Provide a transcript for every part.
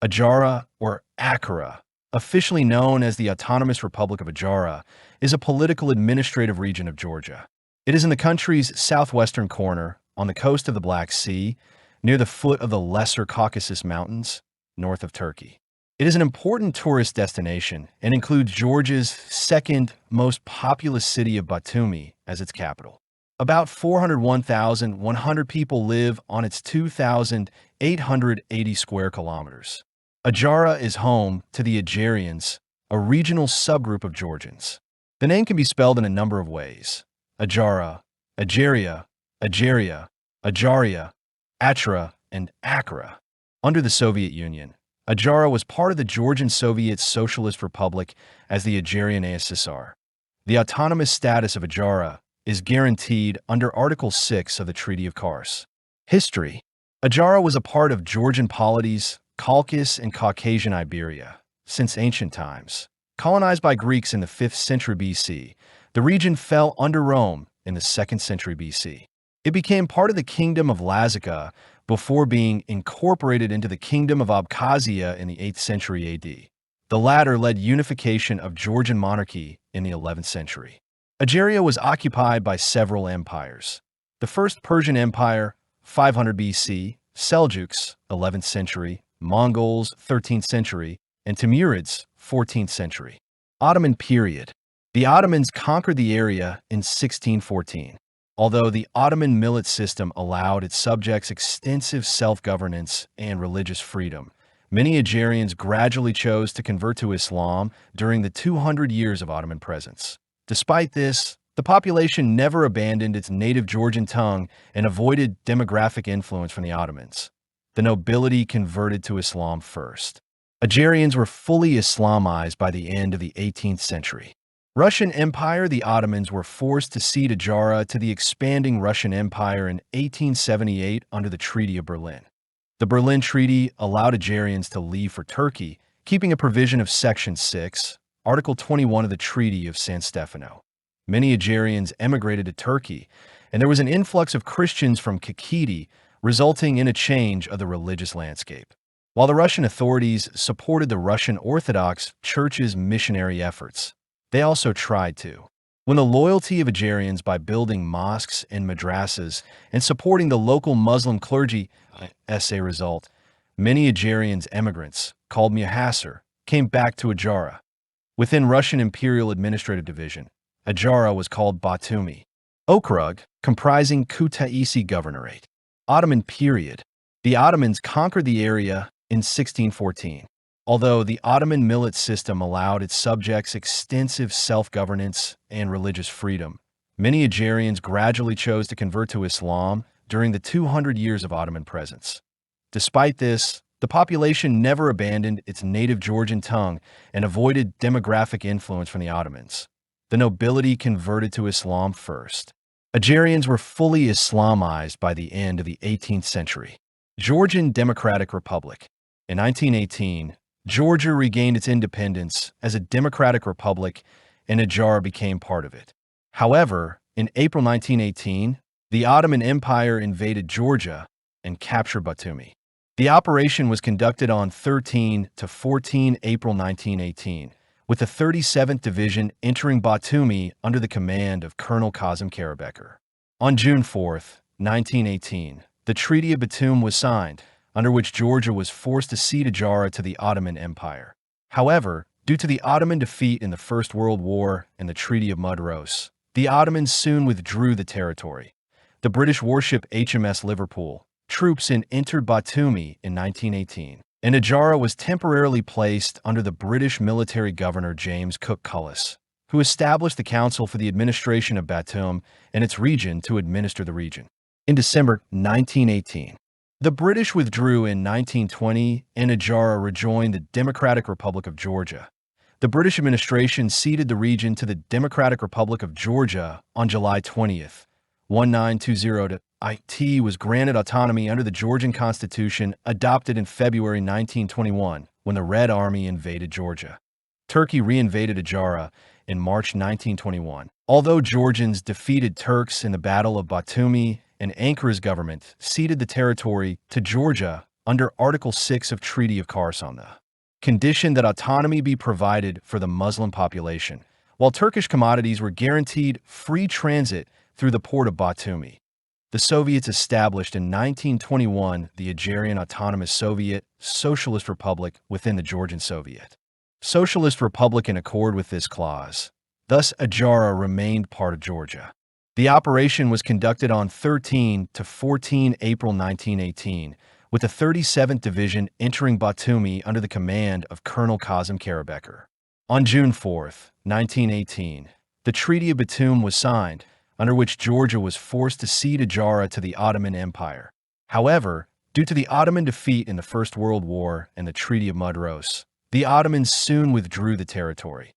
Ajara, or Akara, officially known as the Autonomous Republic of Ajara, is a political administrative region of Georgia. It is in the country's southwestern corner, on the coast of the Black Sea, near the foot of the Lesser Caucasus Mountains, north of Turkey. It is an important tourist destination and includes Georgia's second most populous city of Batumi as its capital. About 401,100 people live on its 2,880 square kilometers. Ajara is home to the Ajarians, a regional subgroup of Georgians. The name can be spelled in a number of ways: Ajara, Ajaria, Ajaria, Ajaria, Ajara, and Akara. Under the Soviet Union, Ajara was part of the Georgian Soviet Socialist Republic as the Ajarian ASSR. The autonomous status of Ajara is guaranteed under Article 6 of the Treaty of Kars. History: Ajara was a part of Georgian polities, Caucasus and Caucasian Iberia, since ancient times. Colonized by Greeks in the 5th century BC, the region fell under Rome in the 2nd century BC. It became part of the Kingdom of Lazica before being incorporated into the Kingdom of Abkhazia in the 8th century AD. The latter led unification of Georgian monarchy in the 11th century. Ajaria was occupied by several empires. The First Persian Empire, 500 BC, Seljuks, 11th century, Mongols, 13th century, and Timurids, 14th century. Ottoman period. The Ottomans conquered the area in 1614. Although the Ottoman millet system allowed its subjects extensive self-governance and religious freedom, many Ajarians gradually chose to convert to Islam during the 200 years of Ottoman presence. Despite this, the population never abandoned its native Georgian tongue and avoided demographic influence from the Ottomans. The nobility converted to Islam first. Ajarians were fully Islamized by the end of the 18th century. Russian Empire. The Ottomans were forced to cede Ajara to the expanding Russian Empire in 1878 under the Treaty of Berlin. The Berlin Treaty allowed Ajarians to leave for Turkey, keeping a provision of Section 6, Article 21 of the Treaty of San Stefano. Many Ajarians emigrated to Turkey, and there was an influx of Christians from Kakheti, resulting in a change of the religious landscape. While the Russian authorities supported the Russian Orthodox Church's missionary efforts, they also tried to win the loyalty of Ajarians by building mosques and madrasas and supporting the local Muslim clergy. As a result, many Ajarians emigrants, called Muhasir, came back to Ajara. Within Russian Imperial Administrative Division, Ajara was called Batumi. Okrug, comprising Kutaisi Governorate. Ottoman period. The Ottomans conquered the area in 1614. Although the Ottoman millet system allowed its subjects extensive self-governance and religious freedom, many Ajarians gradually chose to convert to Islam during the 200 years of Ottoman presence. Despite this, the population never abandoned its native Georgian tongue and avoided demographic influence from the Ottomans. The nobility converted to Islam first. Ajarians were fully Islamized by the end of the 18th century. Georgian Democratic Republic. In 1918, Georgia regained its independence as a democratic republic, and Ajara became part of it. However, in April 1918, the Ottoman Empire invaded Georgia and captured Batumi. The operation was conducted on 13 to 14 April 1918, with the 37th Division entering Batumi under the command of Colonel Kazım Karabekir. On June 4, 1918, the Treaty of Batum was signed, under which Georgia was forced to cede Ajara to the Ottoman Empire. However, due to the Ottoman defeat in the First World War and the Treaty of Mudros, the Ottomans soon withdrew the territory. The British warship HMS Liverpool troops entered Batumi in 1918, and Ajara was temporarily placed under the British military governor James Cook Cullis, who established the Council for the Administration of Batum and its region to administer the region. In December 1918, the British withdrew in 1920, and Ajara rejoined the Democratic Republic of Georgia. The British administration ceded the region to the Democratic Republic of Georgia on July 20th, 1920. It was granted autonomy under the Georgian Constitution adopted in February 1921 when the Red Army invaded Georgia. Turkey reinvaded Ajara in March 1921. Although Georgians defeated Turks in the Battle of Batumi, and Ankara's government ceded the territory to Georgia under Article 6 of Treaty of Kars on the condition that autonomy be provided for the Muslim population, while Turkish commodities were guaranteed free transit through the port of Batumi. The Soviets established in 1921 the Ajarian Autonomous Soviet Socialist Republic within the Georgian Soviet Socialist Republic in accord with this clause. Thus, Ajara remained part of Georgia. The operation was conducted on 13 to 14 April 1918, with the 37th Division entering Batumi under the command of Colonel Kazım Karabekir. On June 4, 1918, the Treaty of Batum was signed, under which Georgia was forced to cede Ajara to the Ottoman Empire. However, due to the Ottoman defeat in the First World War and the Treaty of Mudros, the Ottomans soon withdrew the territory.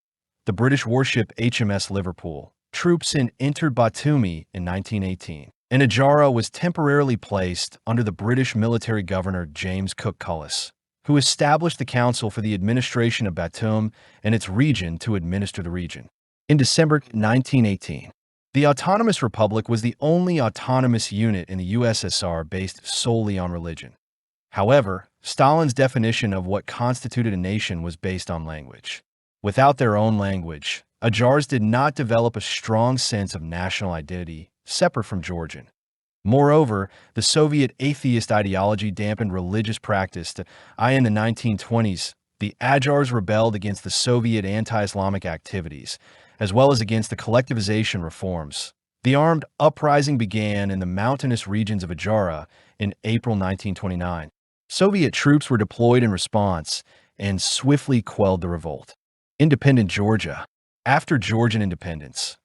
The British warship HMS Liverpool troops entered Batumi in 1918, and Ajara was temporarily placed under the British military governor James Cook Cullis, who established the Council for the Administration of Batum and its region to administer the region. In December 1918, the Autonomous Republic was the only autonomous unit in the USSR based solely on religion. However, Stalin's definition of what constituted a nation was based on language. Without their own language, Ajars did not develop a strong sense of national identity separate from Georgian. Moreover, the Soviet atheist ideology dampened religious practice. In the 1920s, the Ajars rebelled against the Soviet anti-Islamic activities, as well as against the collectivization reforms. The armed uprising began in the mountainous regions of Ajara in April 1929. Soviet troops were deployed in response and swiftly quelled the revolt. Independent Georgia. After Georgian independence,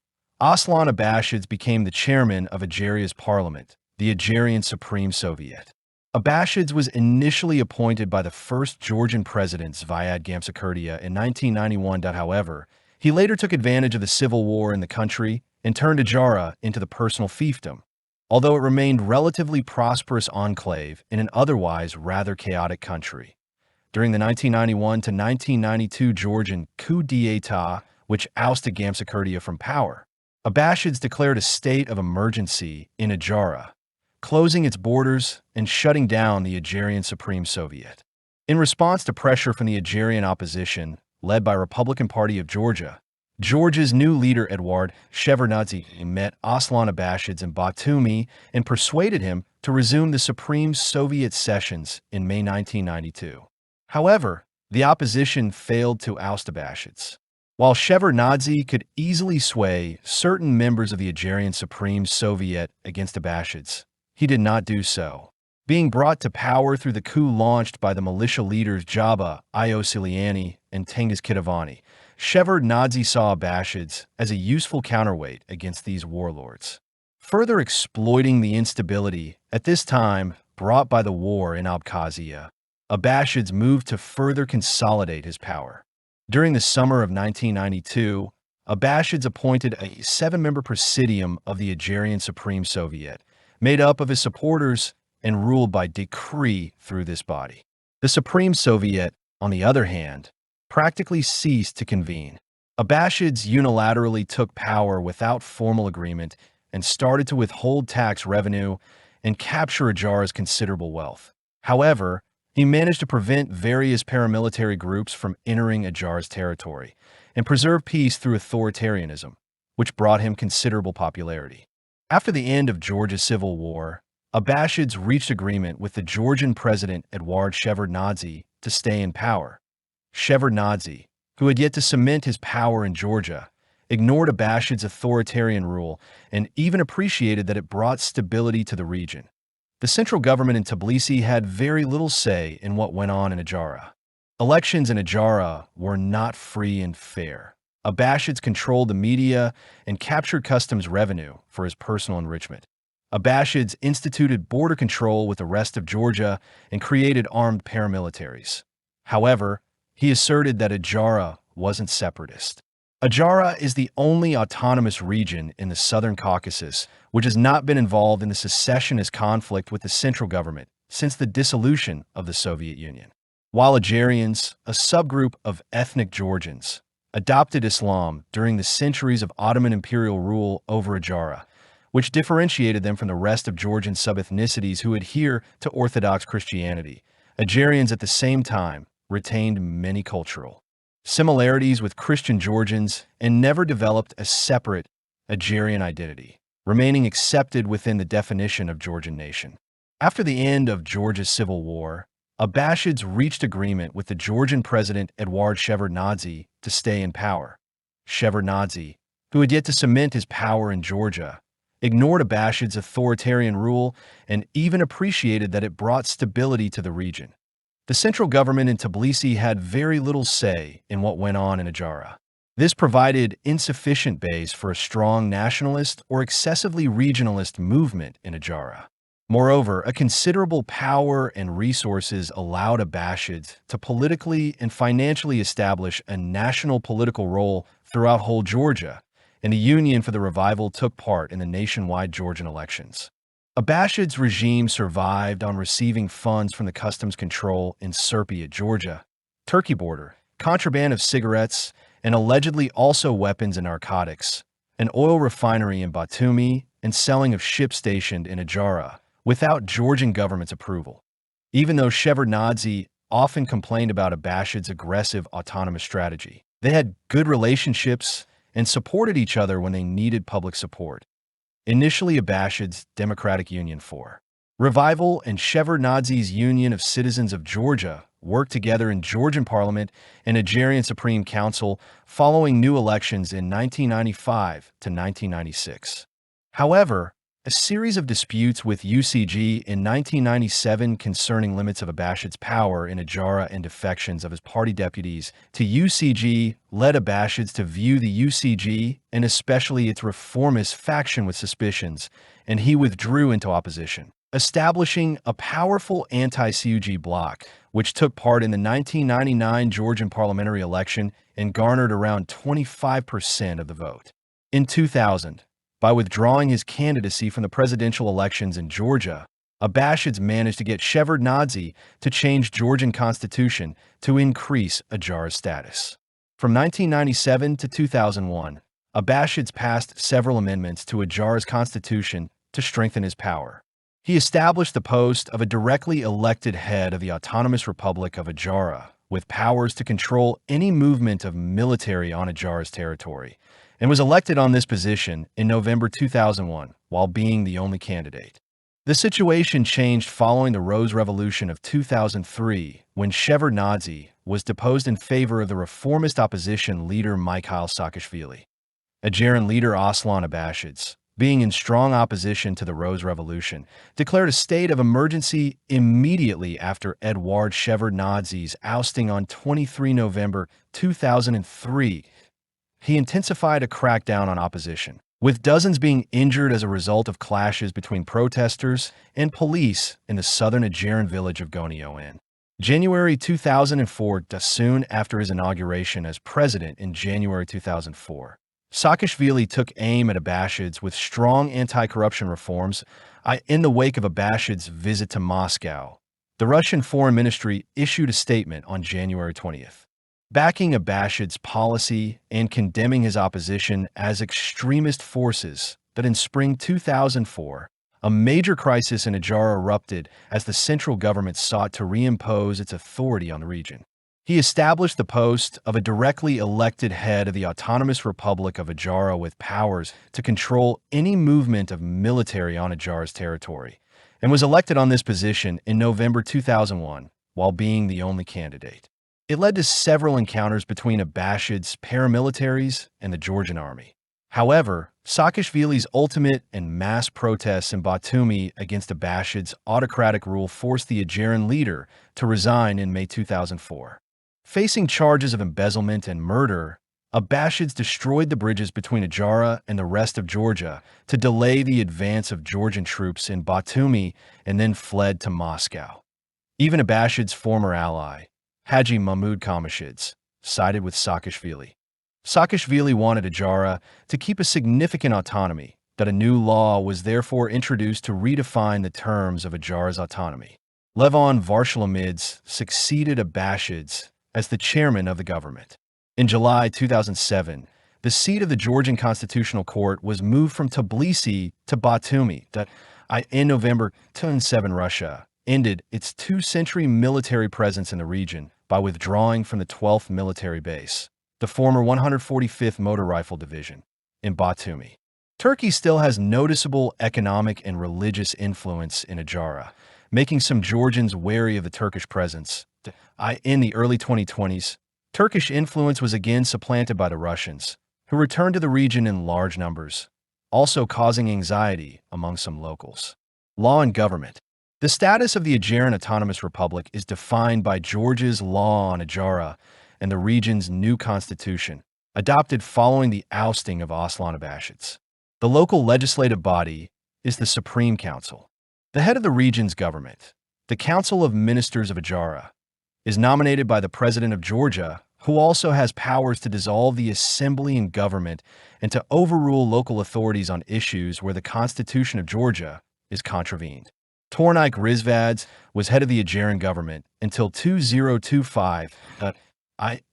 Aslan Abashidze became the chairman of Ajaria's parliament, the Ajarian Supreme Soviet. Abashidze was initially appointed by the first Georgian president Zviad Gamsakhurdia in 1991. However, he later took advantage of the civil war in the country and turned Ajara into the personal fiefdom, although it remained relatively prosperous enclave in an otherwise rather chaotic country. During the 1991 to 1992 Georgian coup d'état, which ousted Gamsakhurdia from power, Abashidze declared a state of emergency in Ajara, closing its borders and shutting down the Ajarian Supreme Soviet. In response to pressure from the Ajarian opposition, led by Republican Party of Georgia, Georgia's new leader Eduard Shevardnadze met Aslan Abashidze in Batumi and persuaded him to resume the Supreme Soviet sessions in May 1992. However, the opposition failed to oust Abashidze. While Shevardnadze could easily sway certain members of the Ajarian Supreme Soviet against Abashidze, he did not do so. Being brought to power through the coup launched by the militia leaders Jaba Iosiliani and Tengiz Kitovani, Shevardnadze saw Abashidze as a useful counterweight against these warlords. Further exploiting the instability at this time brought by the war in Abkhazia, Abashidze moved to further consolidate his power. During the summer of 1992, Abashidze appointed a 7-member presidium of the Ajarian Supreme Soviet, made up of his supporters and ruled by decree through this body. The Supreme Soviet, on the other hand, practically ceased to convene. Abashidze unilaterally took power without formal agreement and started to withhold tax revenue and capture Ajara's considerable wealth. However, he managed to prevent various paramilitary groups from entering Ajara's territory and preserve peace through authoritarianism, which brought him considerable popularity. After the end of Georgia's civil war, Abashidze reached agreement with the Georgian president Eduard Shevardnadze to stay in power. Shevardnadze, who had yet to cement his power in Georgia, ignored Abashidze's authoritarian rule and even appreciated that it brought stability to the region. The central government in Tbilisi had very little say in what went on in Ajara. Elections in Ajara were not free and fair. Abashidze controlled the media and captured customs revenue for his personal enrichment. Abashidze instituted border control with the rest of Georgia and created armed paramilitaries. However, he asserted that Ajara wasn't separatist. Ajara is the only autonomous region in the Southern Caucasus which has not been involved in the secessionist conflict with the central government since the dissolution of the Soviet Union. While Ajarians, a subgroup of ethnic Georgians, adopted Islam during the centuries of Ottoman imperial rule over Ajara, which differentiated them from the rest of Georgian sub-ethnicities who adhere to Orthodox Christianity. Ajarians at the same time retained many cultural similarities with Christian Georgians and never developed a separate Ajarian identity, remaining accepted within the definition of Georgian nation. After the end of Georgia's civil war, Abashids reached agreement with the Georgian president Eduard Shevardnadze to stay in power. Shevardnadze, who had yet to cement his power in Georgia, ignored Abashid's authoritarian rule and even appreciated that it brought stability to the region. The central government in Tbilisi had very little say in what went on in Ajara. This provided insufficient base for a strong nationalist or excessively regionalist movement in Ajara. Moreover, a considerable power and resources allowed Abashids to politically and financially establish a national political role throughout whole Georgia, and the Union for the Revival took part in the nationwide Georgian elections. Abashid's regime survived on receiving funds from the customs control in Sirpi at Georgia, Turkey border, contraband of cigarettes, and allegedly also weapons and narcotics, an oil refinery in Batumi, and selling of ships stationed in Ajara, without Georgian government's approval. Even though Shevardnadze often complained about Abashid's aggressive autonomous strategy, they had good relationships and supported each other when they needed public support. Initially, Abashid's Democratic Union for Revival and Shevardnadze's Union of Citizens of Georgia worked together in Georgian Parliament and Ajarian Supreme Council following new elections in 1995 to 1996. However, a series of disputes with UCG in 1997 concerning limits of Abashid's power in Ajara and defections of his party deputies to UCG led Abashids to view the UCG and especially its reformist faction with suspicions, and he withdrew into opposition, establishing a powerful anti-CUG bloc, which took part in the 1999 Georgian parliamentary election and garnered around 25% of the vote. In 2000, by withdrawing his candidacy from the presidential elections in Georgia, Abashids managed to get Shevardnadze to change Georgian constitution to increase Ajara's status. From 1997 to 2001, Abashids passed several amendments to Ajara's constitution to strengthen his power. He established the post of a directly elected head of the Autonomous Republic of Ajara, with powers to control any movement of military on Ajara's territory, and was elected on this position in November 2001, while being the only candidate. The situation changed following the Rose Revolution of 2003, when Shevardnadze was deposed in favor of the reformist opposition leader Mikhail Saakashvili. Ajaran leader Aslan Abashidze, being in strong opposition to the Rose Revolution, declared a state of emergency immediately after Eduard Shevardnadze's ousting on 23 November 2003. He intensified a crackdown on opposition, with dozens being injured as a result of clashes between protesters and police in the southern Ajaran village of Gonio in January 2004, soon after his inauguration as president in January 2004. Saakashvili took aim at Abashids with strong anti-corruption reforms. In the wake of Abashid's visit to Moscow, the Russian Foreign Ministry issued a statement on January 20th, backing Abashid's policy and condemning his opposition as extremist forces. That in spring 2004, a major crisis in Ajara erupted as the central government sought to reimpose its authority on the region. He established the post of a directly elected head of the Autonomous Republic of Ajara with powers to control any movement of military on Ajara's territory, and was elected on this position in November 2001, while being the only candidate. It led to several encounters between Abashid's paramilitaries and the Georgian army. However, Saakashvili's ultimate and mass protests in Batumi against Abashid's autocratic rule forced the Ajaran leader to resign in May 2004. Facing charges of embezzlement and murder, Abashids destroyed the bridges between Ajara and the rest of Georgia to delay the advance of Georgian troops in Batumi and then fled to Moscow. Even Abashid's former ally, Haji Mahmud Kamashidze, sided with Saakashvili. Saakashvili wanted Ajara to keep a significant autonomy, that a new law was therefore introduced to redefine the terms of Ajara's autonomy. Levon Varshalamidze succeeded Abashidze as the chairman of the government. In July 2007, The seat of the Georgian Constitutional Court was moved from Tbilisi to Batumi. In November 2007, Russia ended its two-century military presence in the region by withdrawing from the 12th Military Base, the former 145th Motor Rifle Division, in Batumi. Turkey still has noticeable economic and religious influence in Ajara, making some Georgians wary of the Turkish presence. In the early 2020s, Turkish influence was again supplanted by the Russians, who returned to the region in large numbers, also causing anxiety among some locals. Law and government. The status of the Ajaran Autonomous Republic is defined by Georgia's law on Ajara and the region's new constitution, adopted following the ousting of Aslan Abashidze. The local legislative body is the Supreme Council. The head of the region's government, the Council of Ministers of Ajara, is nominated by the President of Georgia, who also has powers to dissolve the assembly and government and to overrule local authorities on issues where the Constitution of Georgia is contravened. Tornike Rizvadze was head of the Ajaran government until 2025.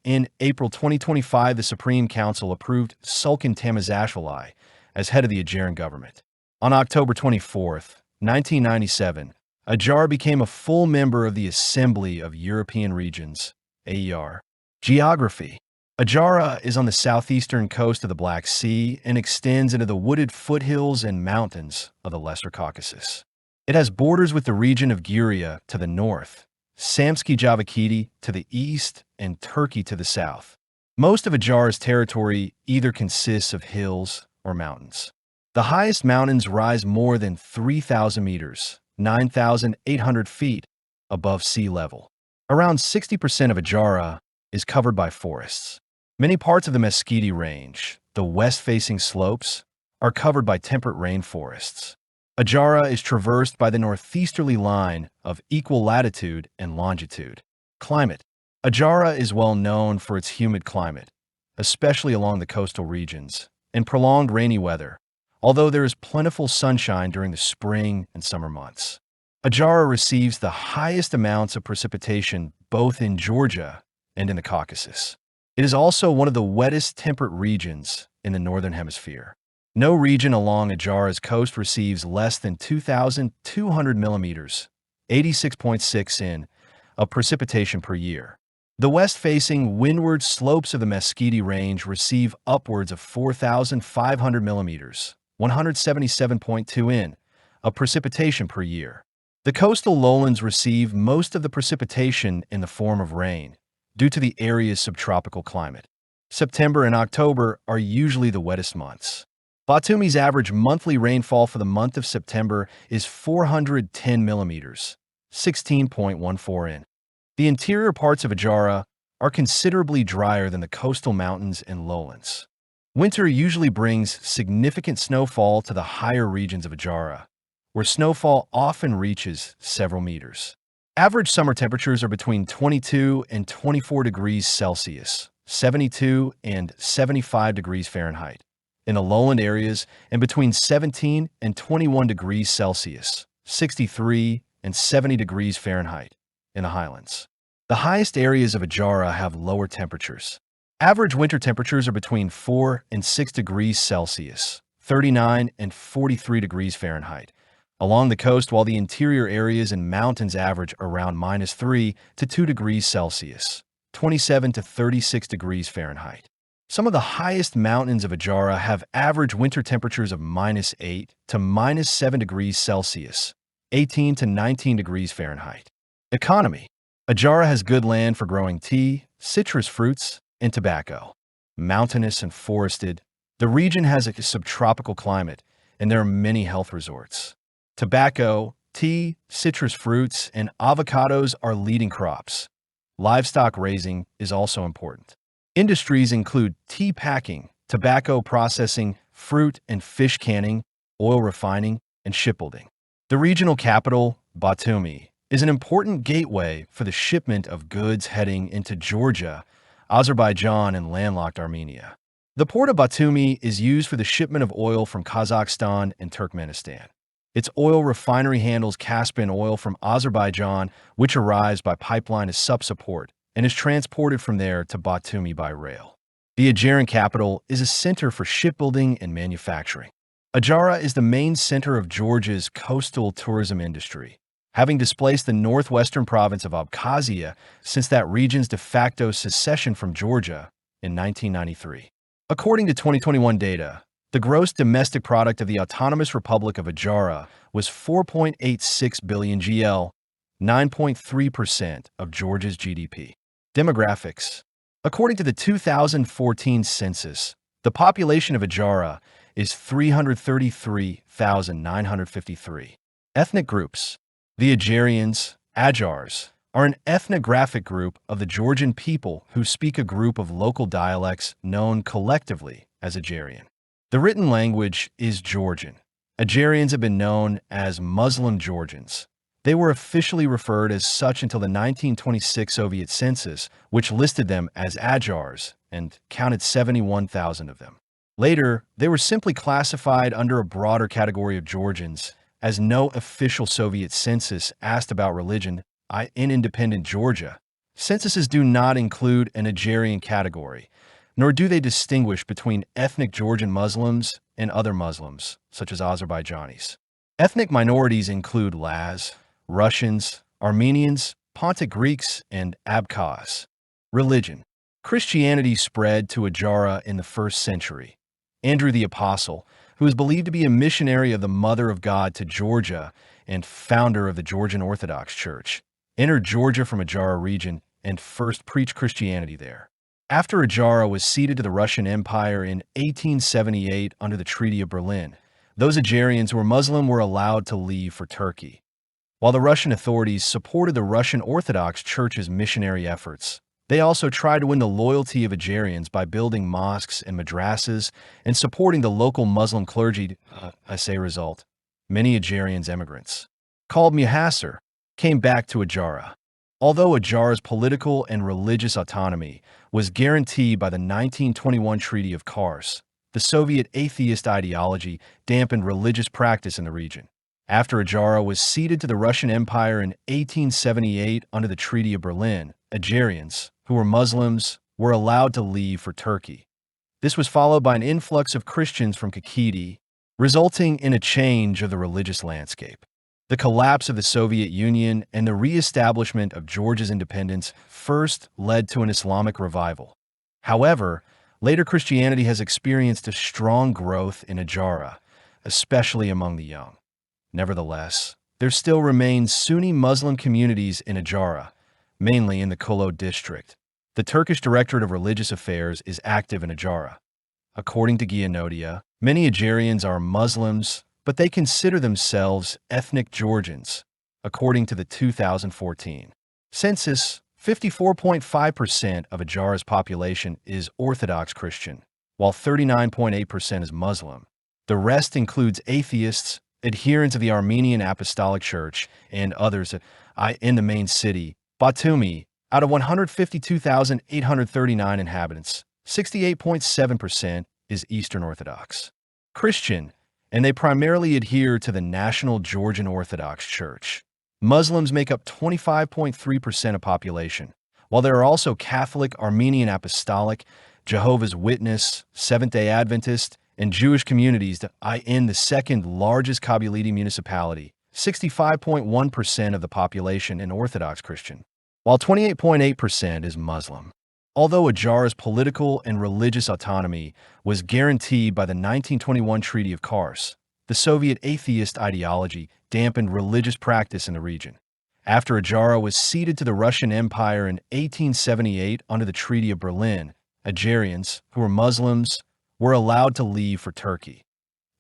In April 2025, the Supreme Council approved Sultan Tamazashvili as head of the Ajaran government. On October 24, 1997, Ajara became a full member of the Assembly of European Regions, AER. Geography. Ajara is on the southeastern coast of the Black Sea and extends into the wooded foothills and mountains of the Lesser Caucasus. It has borders with the region of Giria to the north, Samtskhe Javakheti to the east, and Turkey to the south. Most of Ajara's territory either consists of hills or mountains. The highest mountains rise more than 3,000 meters, 9,800 feet, above sea level. Around 60% of Ajara is covered by forests. Many parts of the Meskheti Range, the west-facing slopes, are covered by temperate rainforests. Ajara is traversed by the northeasterly line of equal latitude and longitude. Climate. Ajara is well known for its humid climate, especially along the coastal regions, and prolonged rainy weather, although there is plentiful sunshine during the spring and summer months. Ajara receives the highest amounts of precipitation both in Georgia and in the Caucasus. It is also one of the wettest temperate regions in the Northern Hemisphere. No region along Ajara's coast receives less than 2,200 millimeters, 86.6 in, of precipitation per year. The west-facing windward slopes of the Meskheti Range receive upwards of 4,500 millimeters, 177.2 in, of precipitation per year. The coastal lowlands receive most of the precipitation in the form of rain, due to the area's subtropical climate. September and October are usually the wettest months. Batumi's average monthly rainfall for the month of September is 410 millimeters, 16.14 in. The interior parts of Ajara are considerably drier than the coastal mountains and lowlands. Winter usually brings significant snowfall to the higher regions of Ajara, where snowfall often reaches several meters. Average summer temperatures are between 22 and 24 degrees Celsius, 72 and 75 degrees Fahrenheit, in the lowland areas, and between 17 and 21 degrees Celsius, 63 and 70 degrees Fahrenheit, in the highlands. The highest areas of Ajara have lower temperatures. Average winter temperatures are between 4 and 6 degrees Celsius, 39 and 43 degrees Fahrenheit, along the coast, while the interior areas and mountains average around -3 to 2 degrees Celsius, 27 to 36 degrees Fahrenheit. Some of the highest mountains of Ajara have average winter temperatures of -8 to -7 degrees Celsius, 18 to 19 degrees Fahrenheit. Economy. Ajara has good land for growing tea, citrus fruits, and tobacco. Mountainous and forested, the region has a subtropical climate, and there are many health resorts. Tobacco, tea, citrus fruits, and avocados are leading crops. Livestock raising is also important. Industries include tea packing, tobacco processing, fruit and fish canning, oil refining, and shipbuilding. The regional capital, Batumi, is an important gateway for the shipment of goods heading into Georgia, Azerbaijan, and landlocked Armenia. The port of Batumi is used for the shipment of oil from Kazakhstan and Turkmenistan. Its oil refinery handles Caspian oil from Azerbaijan, which arrives by pipeline as sub-support and is transported from there to Batumi by rail. The Ajaran capital is a center for shipbuilding and manufacturing. Ajara is the main center of Georgia's coastal tourism industry, having displaced the northwestern province of Abkhazia since that region's de facto secession from Georgia in 1993. According to 2021 data, the gross domestic product of the Autonomous Republic of Ajara was 4.86 billion GL, 9.3% of Georgia's GDP. Demographics. According to the 2014 census, the population of Ajara is 333,953. Ethnic groups. The Ajarians, Ajars, are an ethnographic group of the Georgian people who speak a group of local dialects known collectively as Ajarian. The written language is Georgian. Ajarians have been known as Muslim Georgians. They were officially referred as such until the 1926 Soviet census, which listed them as Ajars and counted 71,000 of them. Later, they were simply classified under a broader category of Georgians, as no official Soviet census asked about religion in independent Georgia. Censuses do not include an Ajarian category, nor do they distinguish between ethnic Georgian Muslims and other Muslims, such as Azerbaijanis. Ethnic minorities include Laz, Russians, Armenians, Pontic Greeks, and Abkhaz. Religion. Christianity spread to Ajara in the 1st century. Andrew the Apostle, who is believed to be a missionary of the Mother of God to Georgia and founder of the Georgian Orthodox Church, entered Georgia from Ajara region and first preached Christianity there. After Ajara was ceded to the Russian Empire in 1878 under the Treaty of Berlin, those Ajarians who were Muslim were allowed to leave for Turkey. While the Russian authorities supported the Russian Orthodox Church's missionary efforts, they also tried to win the loyalty of Ajarians by building mosques and madrasas and supporting the local Muslim clergy. Result, many Ajarians immigrants, called Muhasir, came back to Ajara. Although Ajara's political and religious autonomy was guaranteed by the 1921 Treaty of Kars, the Soviet atheist ideology dampened religious practice in the region. After Ajara was ceded to the Russian Empire in 1878 under the Treaty of Berlin, Ajarians, who were Muslims, were allowed to leave for Turkey. This was followed by an influx of Christians from Kakheti, resulting in a change of the religious landscape. The collapse of the Soviet Union and the re-establishment of Georgia's independence first led to an Islamic revival. However, later Christianity has experienced a strong growth in Ajara, especially among the young. Nevertheless, there still remains Sunni Muslim communities in Ajara, mainly in the Kolo district. The Turkish Directorate of Religious Affairs is active in Ajara. According to Gianodia, many Ajarians are Muslims, but they consider themselves ethnic Georgians. According to the 2014 census, 54.5% of Ajara's population is Orthodox Christian, while 39.8% is Muslim. The rest includes atheists, adherents of the Armenian Apostolic Church, and others in the main city, Batumi. Out of 152,839 inhabitants, 68.7% is Eastern Orthodox Christian, and they primarily adhere to the National Georgian Orthodox Church. Muslims make up 25.3% of population, while there are also Catholic, Armenian Apostolic, Jehovah's Witness, Seventh-day Adventist, and Jewish communities in the second largest Kabylidi municipality, 65.1% of the population in Orthodox Christian, while 28.8% is Muslim. Although Ajara's political and religious autonomy was guaranteed by the 1921 Treaty of Kars, the Soviet atheist ideology dampened religious practice in the region. After Ajara was ceded to the Russian Empire in 1878 under the Treaty of Berlin, Ajarians, who were Muslims, were allowed to leave for Turkey.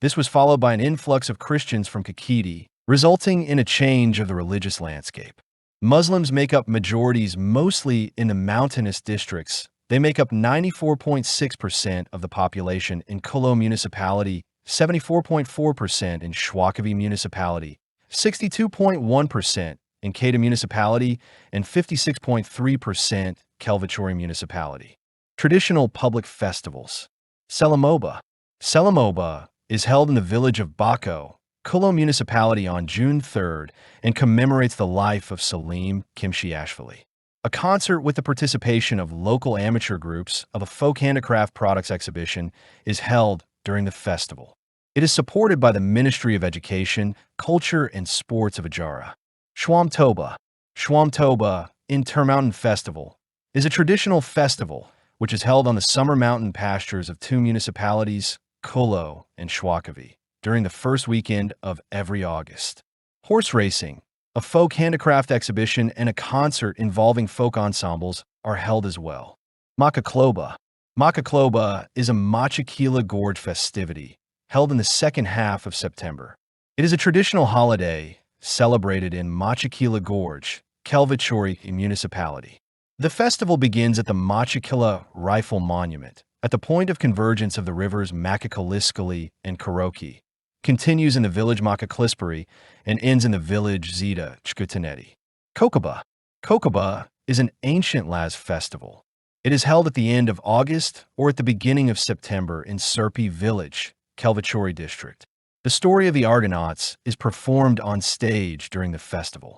This was followed by an influx of Christians from Kakheti, resulting in a change of the religious landscape. Muslims make up majorities mostly in the mountainous districts. They make up 94.6% of the population in Kolo municipality, 74.4% in Shwakavi municipality, 62.1% in Keta municipality, and 56.3% Kelvachori municipality. Traditional public festivals. Selamoba. Selamoba is held in the village of Bako, Kolo municipality on June 3rd and commemorates the life of Salim Kimshiashvili. A concert with the participation of local amateur groups of a folk handicraft products exhibition is held during the festival. It is supported by the Ministry of Education, Culture, and Sports of Ajara. Shwamtoba. Shwamtoba Intermountain Festival is a traditional festival which is held on the summer mountain pastures of two municipalities, Kulo and Shwakavi, during the first weekend of every August. Horse racing, a folk handicraft exhibition, and a concert involving folk ensembles are held as well. Makakloba. Makakloba is a Machakila Gorge festivity held in the second half of September. It is a traditional holiday celebrated in Machakila Gorge, Kelvichori municipality. The festival begins at the Machakila Rifle Monument, at the point of convergence of the rivers Makakaliskali and Kuroki, continues in the village Makaklispari, and ends in the village Zeta Chkutaneti. Kokaba. Kokaba is an ancient Laz festival. It is held at the end of August or at the beginning of September in Serpi village, Kelvichori district. The story of the Argonauts is performed on stage during the festival.